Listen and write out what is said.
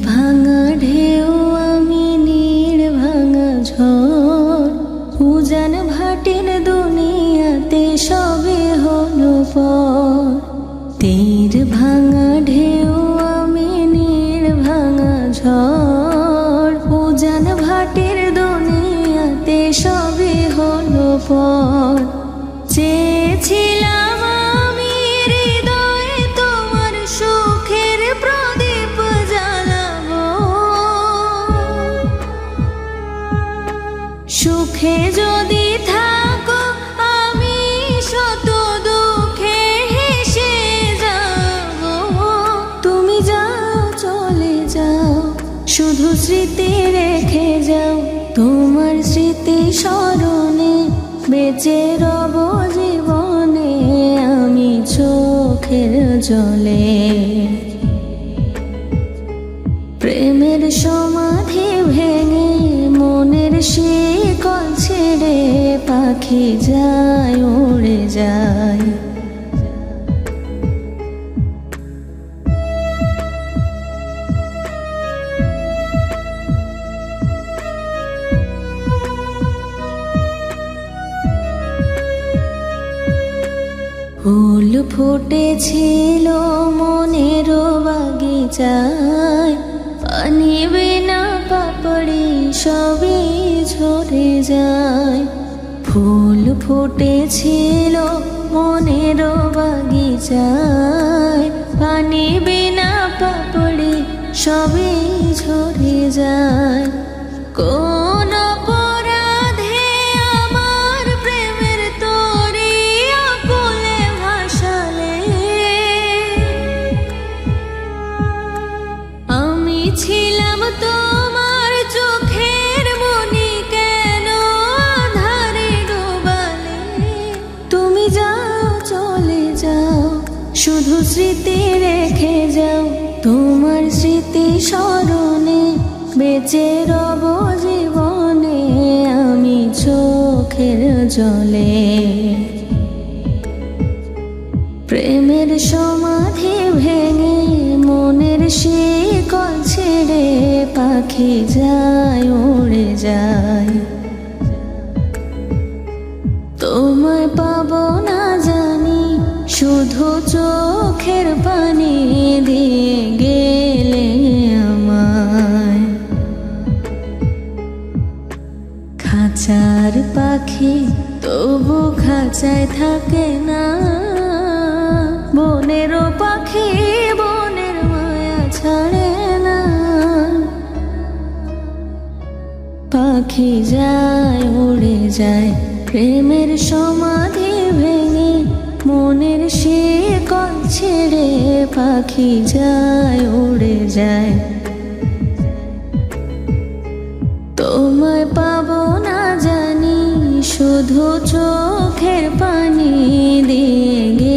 ভাঙা ঢেউ আমি নীড় ভাঙা ঝড়, উজান ভাটির দুনিয়াতে সবে হলো পর। তীর ভাঙা ঢেউ আমি নীড় ভাঙা ঝড়, উজান ভাটির দুনিয়াতে সবে হলো পর। চেয়েছিলাম আমি হৃদয়ে তোমার সুখের প্রদীপ জ্বালাবো, সুখে যদি থাকো আমি শত দুঃখে হেসে যাব। তুমি যাও চলে যাও, শুধু স্মৃতি রেখে যাও, তোমার স্মৃতি স্মরণে বেঁচে রব জীবনে আমি চোখের জলে। প্রেমের সমাধি ভেঙে মনের শিকল ছেড়ে পাখি যায় উড়ে যায়। ফুল ফুটেছিল মনের বাগিচায়, পানি বিনা পাপড়ি সবই ঝরে যায়। ফুল ফুটেছিল মনের বাগিচায়, পানি বিনা পাপড়ি সবই ঝরে যায়। কোন অপরাধে আমার প্রেমের তরি আকুলে ভাসালে, আমি ছিলাম তোমার চোখের মনি কেন আধারে ডুবালে। তুমি যাও চলে যাও, শুধু স্মৃতি রেখে যাও, তোমার স্মৃতি স্মরণে বেঁচে রব জীবনে আমি চোখের জলে। প্রেমের সমাধি ভেঙে মনের শিকল ছেড়ে পাখি যায় উড়ে যায়। তোমায় পাবো না জানি, শুধু চোখের পানি দিয়ে গেলে আমায়। খাঁচার পাখি তবু খাঁচায় থাকে না, বনেরও পাখি বনের মায়া ছাড়ে না। পাখি যায় উড়ে যায়, প্রেমের সমাধি ভেঙে মনের শিকল ছেড়ে পাখি যায় উড়ে যায়। তোমায় পাবো না জানি, শুধু চোখের পানি দিয়ে